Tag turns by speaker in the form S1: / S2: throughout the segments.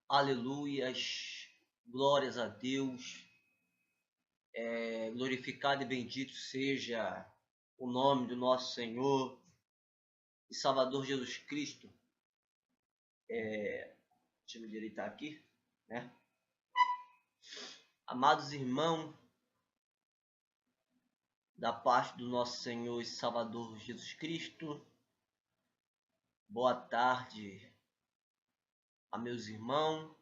S1: Aleluias, glórias a Deus, glorificado e bendito seja o nome do nosso Senhor e Salvador Jesus Cristo. Deixa eu me direitar aqui, né? Amados irmãos, da parte do nosso Senhor e Salvador Jesus Cristo, boa tarde a meus irmãos,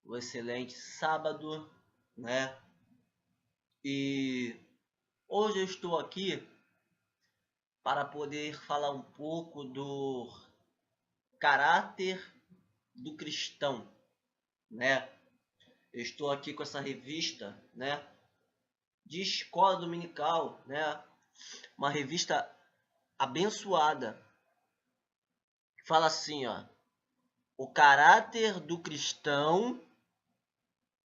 S1: um excelente sábado, né? E hoje eu estou aqui para poder falar um pouco do caráter do cristão, né? Eu estou aqui com essa revista, né, de escola dominical, né? Uma revista abençoada. Fala assim, ó: o caráter do cristão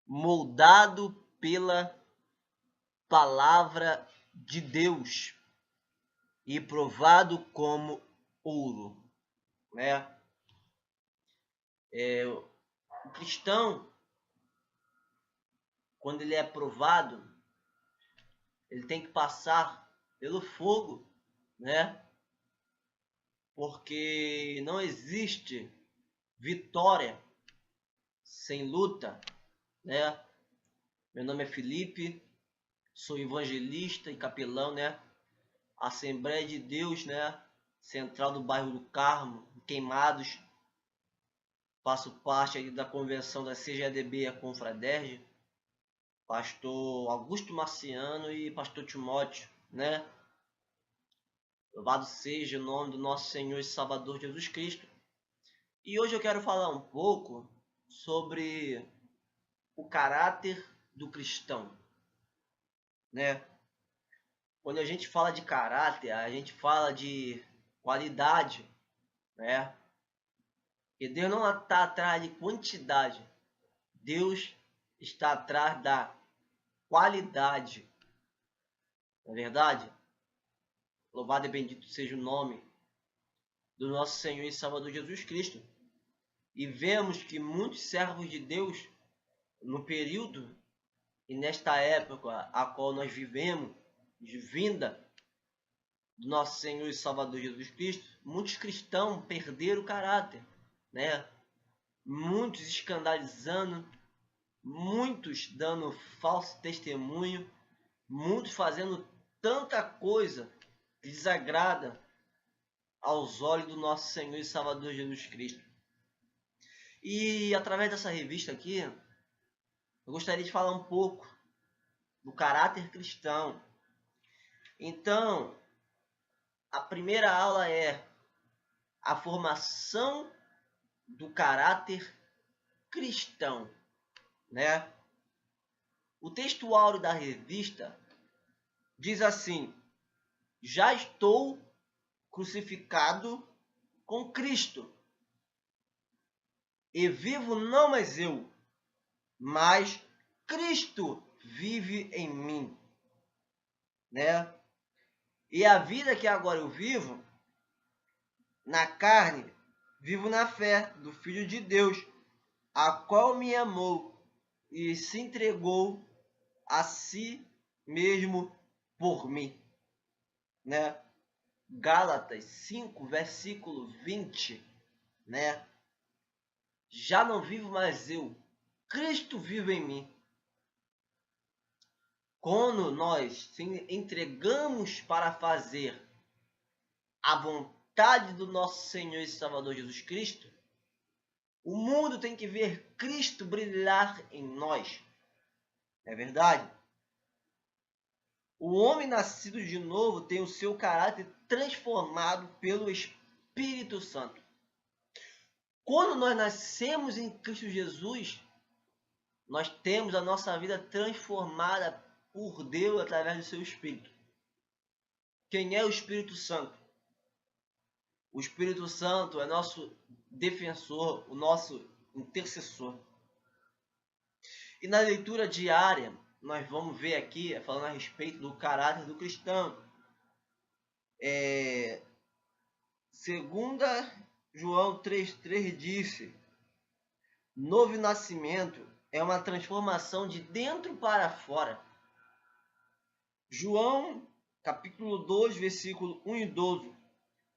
S1: moldado pela palavra de Deus e provado como ouro, né? O cristão, quando ele é provado, ele tem que passar pelo fogo, né? Porque não existe vitória sem luta, né? Meu nome é Felipe, sou evangelista e capelão, né? Assembleia de Deus, né? Central do bairro do Carmo, Queimados. Faço parte aí da convenção da CGADB, a Confraderge. Pastor Augusto Marciano e Pastor Timóteo, né? Louvado seja o nome do nosso Senhor e Salvador Jesus Cristo. E hoje eu quero falar um pouco sobre o caráter do cristão, né? Quando a gente fala de caráter, a gente fala de qualidade, né? E Deus não está atrás de quantidade, Deus está atrás da qualidade, não é verdade? Louvado e bendito seja o nome do nosso Senhor e Salvador Jesus Cristo. E vemos que muitos servos de Deus, no período e nesta época a qual nós vivemos, de vinda do nosso Senhor e Salvador Jesus Cristo, muitos cristãos perderam o caráter, né? Muitos escandalizando, muitos dando falso testemunho, muitos fazendo tanta coisa que desagrada aos olhos do nosso Senhor e Salvador Jesus Cristo. E através dessa revista aqui, eu gostaria de falar um pouco do caráter cristão. Então, a primeira aula é a formação do caráter cristão, né? O texto áureo da revista diz assim: já estou crucificado com Cristo, e vivo não mais eu, mas Cristo vive em mim, né? E a vida que agora eu vivo na carne, vivo na fé do Filho de Deus, a qual me amou e se entregou a si mesmo por mim, né? Gálatas 5, versículo 20, né? Já não vivo mais eu, Cristo vive em mim. Quando nós se entregamos para fazer a vontade do nosso Senhor e Salvador Jesus Cristo, o mundo tem que ver Cristo brilhar em nós. É verdade? O homem nascido de novo tem o seu caráter transformado pelo Espírito Santo. Quando nós nascemos em Cristo Jesus, nós temos a nossa vida transformada por Deus através do seu Espírito. Quem é o Espírito Santo? O Espírito Santo é nosso defensor, o nosso intercessor. E na leitura diária, nós vamos ver aqui, falando a respeito do caráter do cristão. Segunda João 3,3 disse: Novo nascimento é uma transformação de dentro para fora. João, capítulo 2, versículo 1 e 12.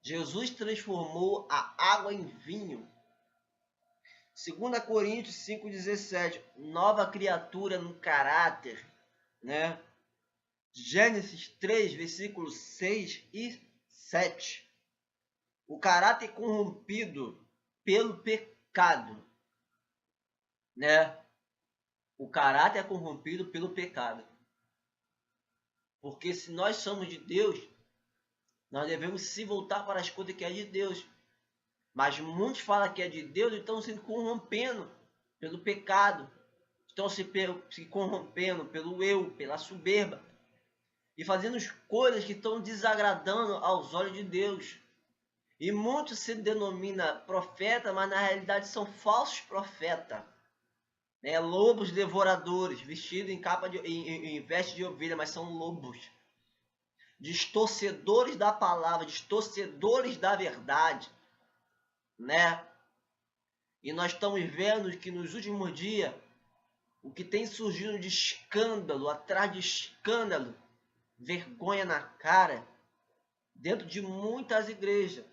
S1: Jesus transformou a água em vinho. 2 Coríntios 5,17. Nova criatura no caráter, né? Gênesis 3, versículos 6 e 7. O caráter corrompido pelo pecado, né? O caráter é corrompido pelo pecado. Porque se nós somos de Deus, nós devemos se voltar para as coisas que é de Deus. Mas muitos falam que é de Deus e estão se corrompendo pelo pecado. Estão se corrompendo pelo eu, pela soberba. E fazendo coisas que estão desagradando aos olhos de Deus. E muitos se denominam profeta, mas na realidade são falsos profetas. Lobos devoradores, vestidos em capa em veste de ovelha, mas são lobos. Distorcedores da palavra, distorcedores da verdade, né? E nós estamos vendo que nos últimos dias, o que tem surgido de escândalo, atrás de escândalo, vergonha na cara, dentro de muitas igrejas.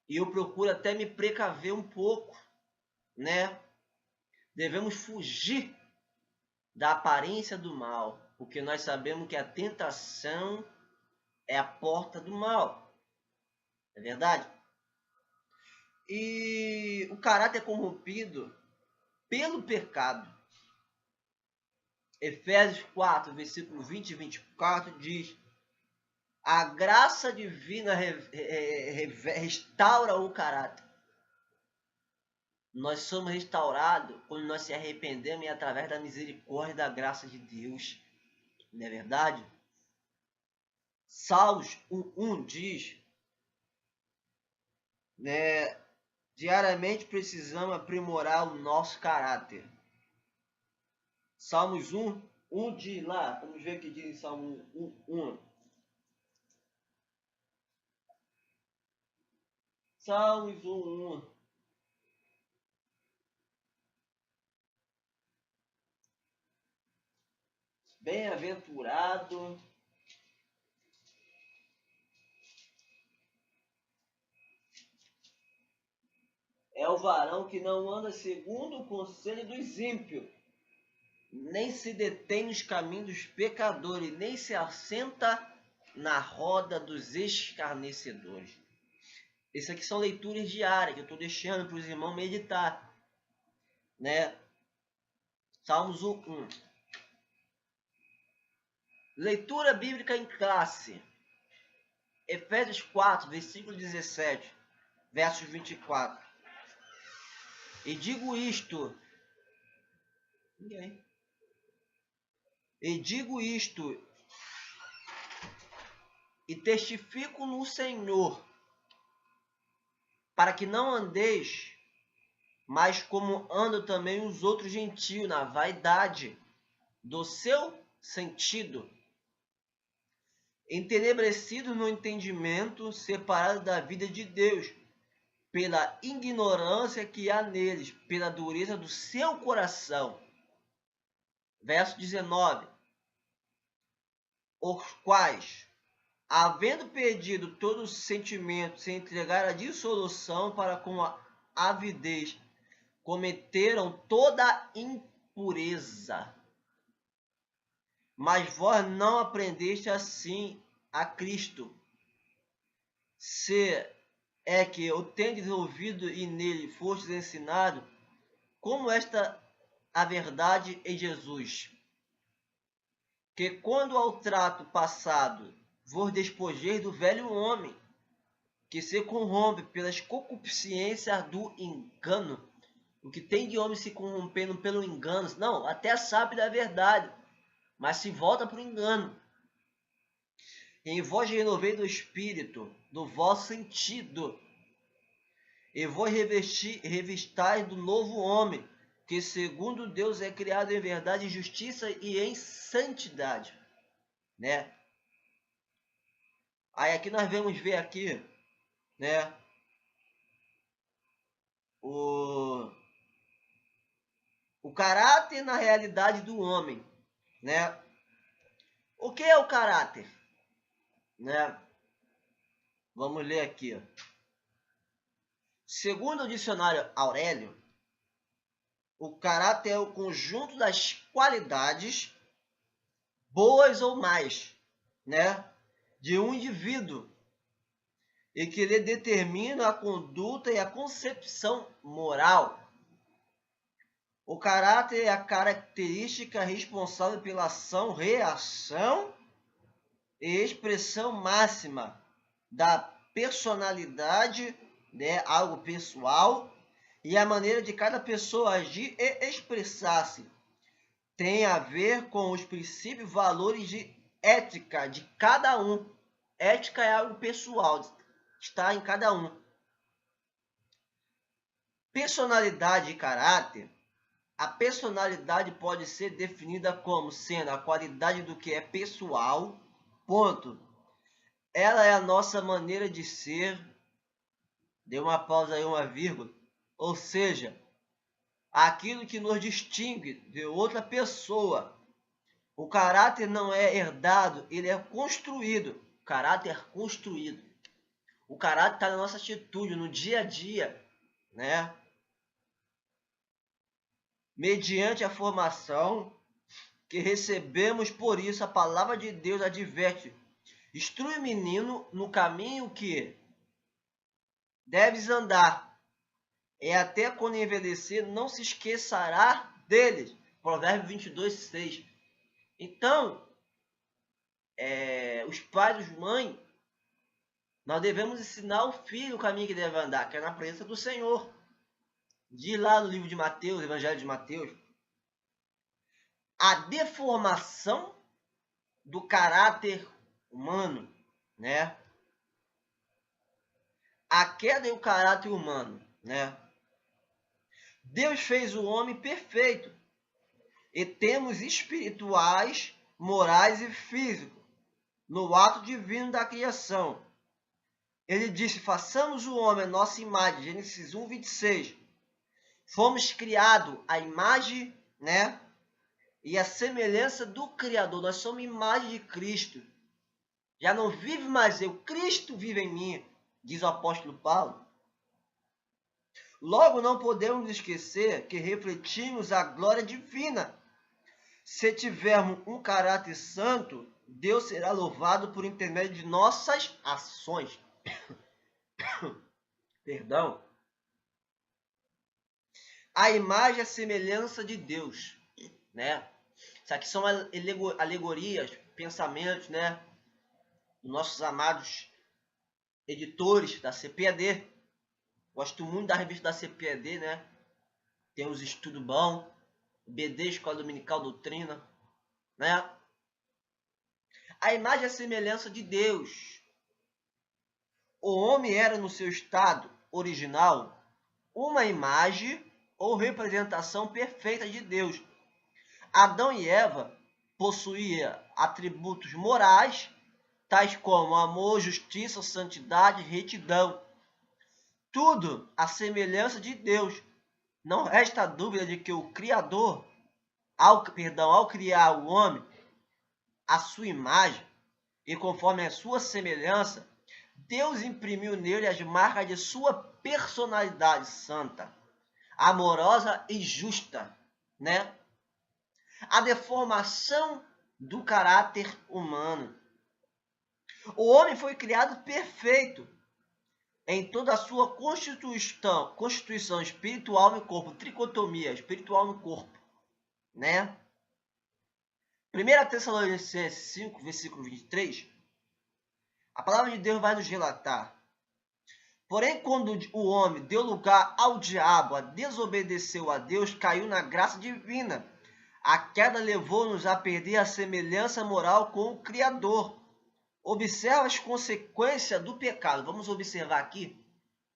S1: E eu procuro até me precaver um pouco, né? Devemos fugir da aparência do mal, porque nós sabemos que a tentação é a porta do mal. É verdade? E o caráter é corrompido pelo pecado. Efésios 4, versículo 20 e 24 diz: a graça divina restaura o caráter. Nós somos restaurados quando nós se arrependemos e através da misericórdia e da graça de Deus. Não é verdade? Salmos 1 diz, né, diariamente precisamos aprimorar o nosso caráter. Salmos 1 diz lá, vamos ver o que diz em Salmo 1. Salmos 1. Bem-aventurado é o varão que não anda segundo o conselho dos ímpios, nem se detém nos caminhos dos pecadores, nem se assenta na roda dos escarnecedores. Isso aqui são leituras diárias que eu estou deixando para os irmãos meditar, né? Salmos 1. Leitura bíblica em classe. Efésios 4, versículo 17, versos 24. E digo isto. Ninguém. E digo isto. E testifico no Senhor, para que não andeis, mas como andam também os outros gentios, na vaidade do seu sentido, entenebrecidos no entendimento, separados da vida de Deus, pela ignorância que há neles, pela dureza do seu coração. Verso 19. Os quais, havendo perdido todo o sentimento, se entregaram à dissolução para com a avidez, cometeram toda impureza. Mas vós não aprendeste assim a Cristo. Se é que eu tendes ouvido e nele fostes ensinado, como esta a verdade em Jesus, que quando ao trato passado vos despojeis do velho homem, que se corrompe pelas concupiscências do engano. O que tem de homem se corrompendo pelo engano? Não, até sabe da verdade, mas se volta para o engano. Em vós renovei do espírito, do vosso sentido, e vós revistais do novo homem, que segundo Deus é criado em verdade, em justiça e em santidade, né? Aí aqui nós vamos ver aqui, né, O caráter na realidade do homem, né? O que é o caráter? Né? Vamos ler aqui. Ó. Segundo o dicionário Aurélio, o caráter é o conjunto das qualidades boas ou mais, né, de um indivíduo e que lhe determina a conduta e a concepção moral. O caráter é a característica responsável pela ação, reação e expressão máxima da personalidade, né, algo pessoal, e a maneira de cada pessoa agir e expressar-se. Tem a ver com os princípios e valores de ética de cada um. Ética é algo pessoal, está em cada um. Personalidade e caráter. A personalidade pode ser definida como sendo a qualidade do que é pessoal, ponto. Ela é a nossa maneira de ser, deu uma pausa aí, uma vírgula, ou seja, aquilo que nos distingue de outra pessoa. O caráter não é herdado, ele é construído. O caráter é construído. O caráter está na nossa atitude, no dia a dia, né? Mediante a formação que recebemos, por isso a palavra de Deus adverte: instrui o menino no caminho que deves andar, e até quando envelhecer não se esquecerá dele. Provérbio 22, 6. Então, os pais, os mães, nós devemos ensinar o filho o caminho que deve andar, que é na presença do Senhor. Diz lá no livro de Mateus, Evangelho de Mateus, a deformação do caráter humano, né? A queda e o caráter humano, né? Deus fez o homem perfeito e temos espirituais, morais e físicos no ato divino da criação. Ele disse: façamos o homem a nossa imagem, Gênesis 1, 26. Fomos criados à imagem, né? E a semelhança do Criador. Nós somos imagem de Cristo. Já não vive mais eu, Cristo vive em mim, diz o apóstolo Paulo. Logo, não podemos esquecer que refletimos a glória divina. Se tivermos um caráter santo, Deus será louvado por intermédio de nossas ações. Perdão. A imagem e a semelhança de Deus, né? Isso aqui são alegorias, pensamentos, né? Dos nossos amados editores da CPAD. Gosto muito da revista da CPAD, né? Tem uns estudos bons. BD, Escola Dominical Doutrina, né? A imagem e a semelhança de Deus. O homem era, no seu estado original, uma imagem ou representação perfeita de Deus. Adão e Eva possuíam atributos morais, tais como amor, justiça, santidade, retidão. Tudo à semelhança de Deus. Não resta dúvida de que o Criador, ao criar o homem, a sua imagem e conforme a sua semelhança, Deus imprimiu nele as marcas de sua personalidade santa, amorosa e justa, né? A deformação do caráter humano. O homem foi criado perfeito em toda a sua constituição espiritual no corpo, tricotomia, espiritual no corpo, né? 1 Tessalonicenses 5, versículo 23, a palavra de Deus vai nos relatar: porém, quando o homem deu lugar ao diabo, desobedeceu a Deus, caiu na graça divina. A queda levou-nos a perder a semelhança moral com o Criador. Observa as consequências do pecado. Vamos observar aqui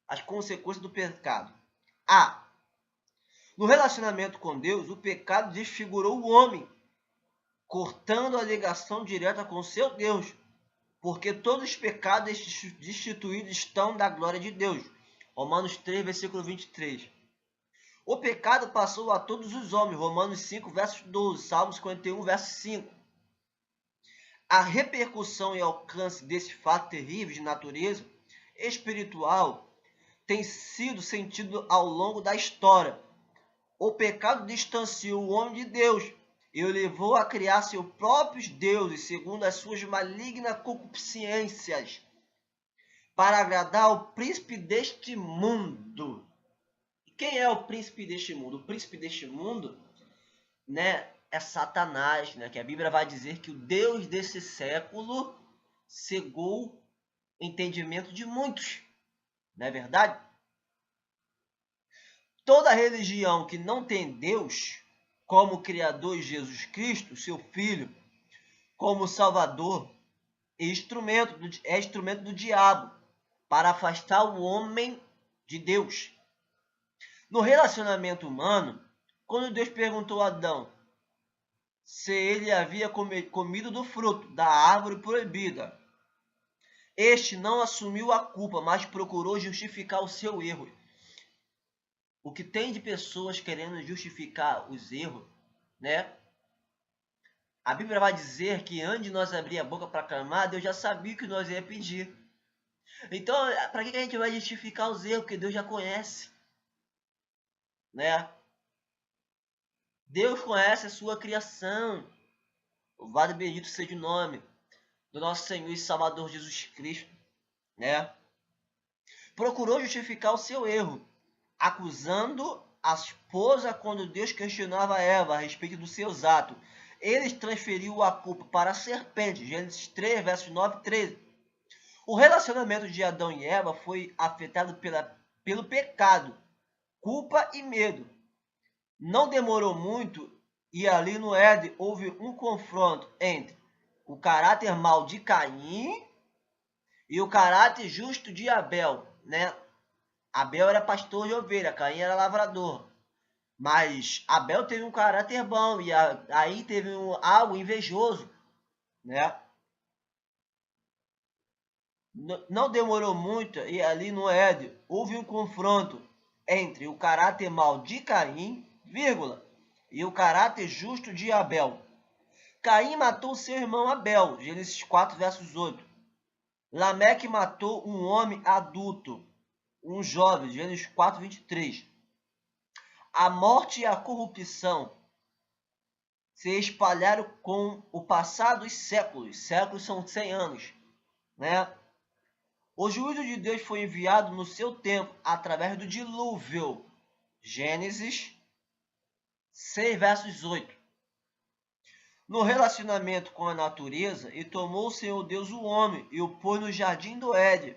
S1: as consequências do pecado. A. No relacionamento com Deus, o pecado desfigurou o homem, cortando a ligação direta com seu Deus, porque todos os pecados destituídos estão da glória de Deus. Romanos 3, versículo 23. O pecado passou a todos os homens. Romanos 5, verso 12. Salmos 51, verso 5. A repercussão e alcance desse fato terrível de natureza espiritual tem sido sentido ao longo da história. O pecado distanciou o homem de Deus e o levou a criar seus próprios deuses, segundo as suas malignas concupiscências, para agradar ao príncipe deste mundo. Quem é o príncipe deste mundo? O príncipe deste mundo, né, é Satanás, né, que a Bíblia vai dizer que o Deus desse século cegou o entendimento de muitos. Não é verdade? Toda religião que não tem Deus como Criador e Jesus Cristo, seu Filho, como Salvador, é instrumento do diabo para afastar o homem de Deus. No relacionamento humano, quando Deus perguntou a Adão se ele havia comido do fruto da árvore proibida, este não assumiu a culpa, mas procurou justificar o seu erro. O que tem de pessoas querendo justificar os erros, né? A Bíblia vai dizer que antes de nós abrir a boca para clamar, Deus já sabia o que nós ia pedir. Então, para que a gente vai justificar os erros? Porque Deus já conhece, né? Deus conhece a sua criação. Louvado e bendito seja o nome do nosso Senhor e Salvador Jesus Cristo, né? Procurou justificar o seu erro, acusando a esposa quando Deus questionava Eva a respeito dos seus atos. Ele transferiu a culpa para a serpente, Gênesis 3, versos 9 e 13. O relacionamento de Adão e Eva foi afetado pelo pecado, culpa e medo. Não demorou muito e ali no Éden houve um confronto entre o caráter mau de Caim e o caráter justo de Abel, né? Abel era pastor de ovelha, Caim era lavrador. Mas Abel teve um caráter bom e aí teve algo invejoso, né? Não demorou muito e ali no Éden houve um confronto entre o caráter mau de Caim, vírgula, e o caráter justo de Abel. Caim matou seu irmão Abel, Gênesis 4, versos 8. Lameque matou um homem adulto, um jovem, Gênesis 4, 23. A morte e a corrupção se espalharam com o passar dos séculos. Séculos são 100 anos, né? O juízo de Deus foi enviado no seu tempo através do dilúvio. Gênesis 6, versos 8. No relacionamento com a natureza, e tomou o Senhor Deus o homem e o pôs no jardim do Éden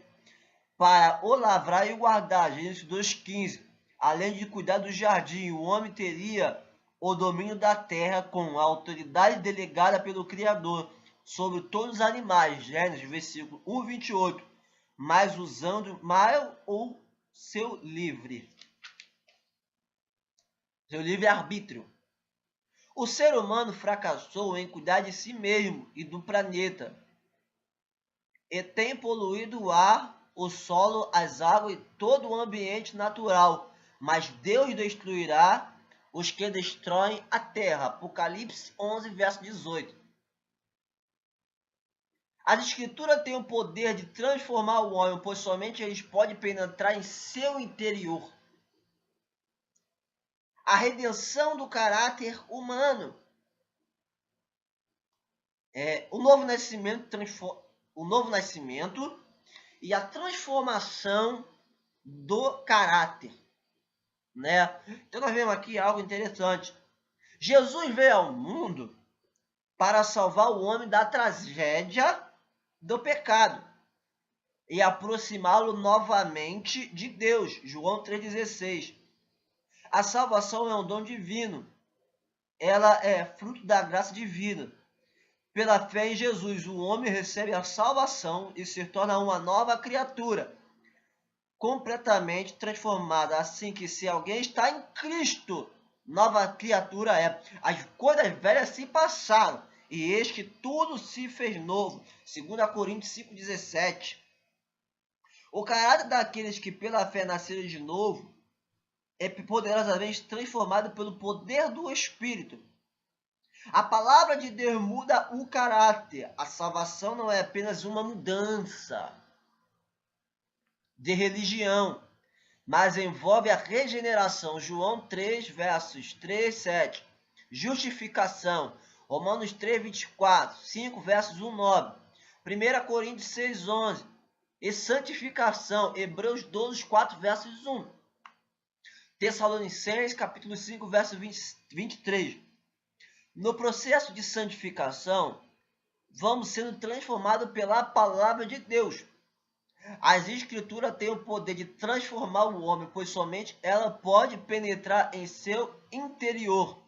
S1: para o lavrar e o guardar. Gênesis 2,15. Além de cuidar do jardim, o homem teria o domínio da terra com a autoridade delegada pelo Criador sobre todos os animais. Gênesis, versículo 1, 28. Mas usando mal o seu livre-arbítrio. O ser humano fracassou em cuidar de si mesmo e do planeta, e tem poluído o ar, o solo, as águas e todo o ambiente natural. Mas Deus destruirá os que destroem a terra. Apocalipse 11, verso 18. As escrituras têm o poder de transformar o homem, pois somente eles podem penetrar em seu interior. A redenção do caráter humano. O novo nascimento e a transformação do caráter, né? Então nós vemos aqui algo interessante. Jesus veio ao mundo para salvar o homem da tragédia do pecado e aproximá-lo novamente de Deus. João 3,16. A salvação é um dom divino. Ela é fruto da graça divina. Pela fé em Jesus, o homem recebe a salvação e se torna uma nova criatura, completamente transformada. Assim que se alguém está em Cristo, nova criatura é. As coisas velhas se passaram, e eis que tudo se fez novo. 2 Coríntios 5,17. O caráter daqueles que pela fé nasceram de novo é poderosamente transformado pelo poder do Espírito. A palavra de Deus muda o caráter. A salvação não é apenas uma mudança de religião, mas envolve a regeneração. João 3, versos 3, 7. Justificação. Romanos 3, 24. 5, versos 1, 9. 1 Coríntios 6, 11. E santificação. Hebreus 12, 4, versos 1. Tessalonicenses, capítulo 5, verso 23. No processo de santificação, vamos sendo transformados pela palavra de Deus. As escrituras têm o poder de transformar o homem, pois somente ela pode penetrar em seu interior.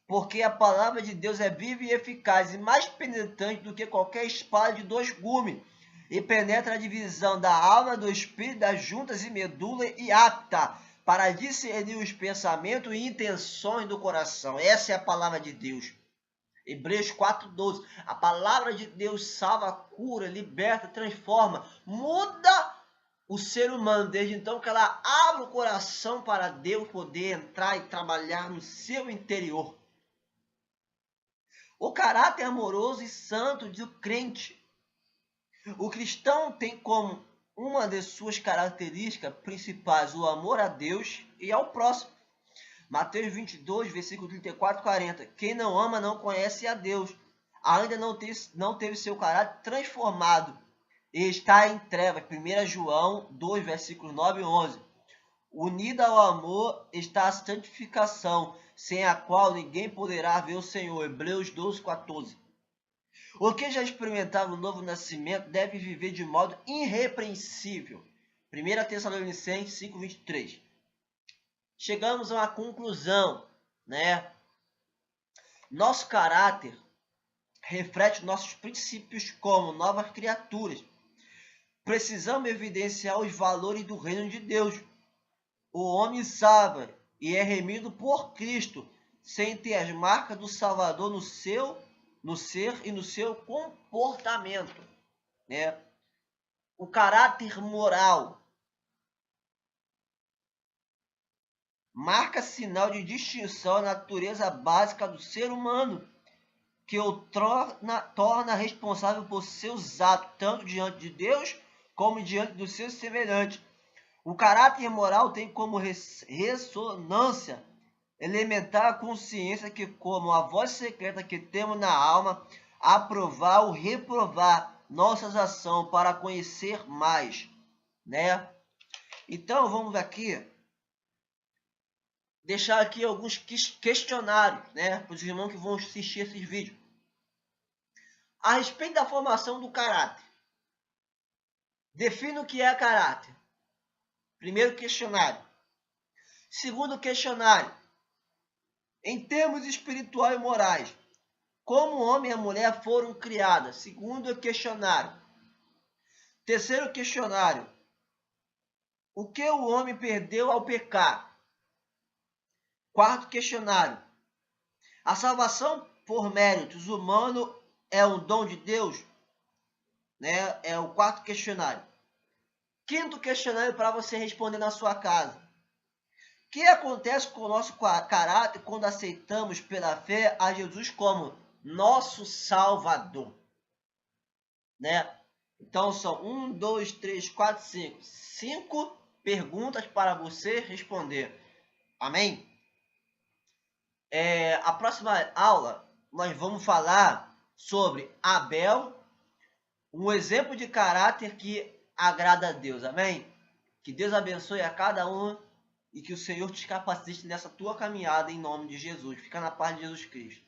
S1: Porque a palavra de Deus é viva e eficaz e mais penetrante do que qualquer espada de 2 gumes, e penetra a divisão da alma, do espírito, das juntas e medula, e apta para discernir os pensamentos e intenções do coração. Essa é a palavra de Deus. Hebreus 4:12. A palavra de Deus salva, cura, liberta, transforma, muda o ser humano. Desde então que ela abre o coração para Deus poder entrar e trabalhar no seu interior. O caráter amoroso e santo do crente. O cristão tem como uma de suas características principais o amor a Deus e ao próximo. Mateus 22, versículo 34 e 40. Quem não ama não conhece a Deus. Ainda não teve seu caráter transformado e está em trevas. 1 João 2, versículos 9 e 11. Unida ao amor está a santificação, sem a qual ninguém poderá ver o Senhor. Hebreus 12, 14. O que já experimentava o novo nascimento deve viver de modo irrepreensível. 1 Tessalonicenses 5, 23. Chegamos a uma conclusão, né? Nosso caráter reflete nossos princípios como novas criaturas. Precisamos evidenciar os valores do reino de Deus. O homem salva e é remido por Cristo, sem ter as marcas do Salvador no ser e no seu comportamento, né? O caráter moral marca sinal de distinção na natureza básica do ser humano, que o torna responsável por seus atos, tanto diante de Deus como diante dos seus semelhantes. O caráter moral tem como ressonância elementar a consciência que, como a voz secreta que temos na alma, aprovar ou reprovar nossas ações para conhecer mais, né? Então, vamos aqui deixar aqui alguns questionários, né, para os irmãos que vão assistir esses vídeos. A respeito da formação do caráter. Defina o que é caráter. Primeiro questionário. Segundo questionário. Em termos espirituais e morais, como o homem e a mulher foram criadas? Segundo questionário. Terceiro questionário. O que o homem perdeu ao pecar? Quarto questionário. A salvação por méritos humanos é um dom de Deus? Né? É o quarto questionário. Quinto questionário para você responder na sua casa. O que acontece com o nosso caráter quando aceitamos pela fé a Jesus como nosso Salvador? Né? Então são 1, 2, 3, 4, 5. 5 perguntas para você responder. Amém? A próxima aula nós vamos falar sobre Abel, um exemplo de caráter que agrada a Deus. Amém? Que Deus abençoe a cada um e que o Senhor te capacite nessa tua caminhada em nome de Jesus. Fica na paz de Jesus Cristo.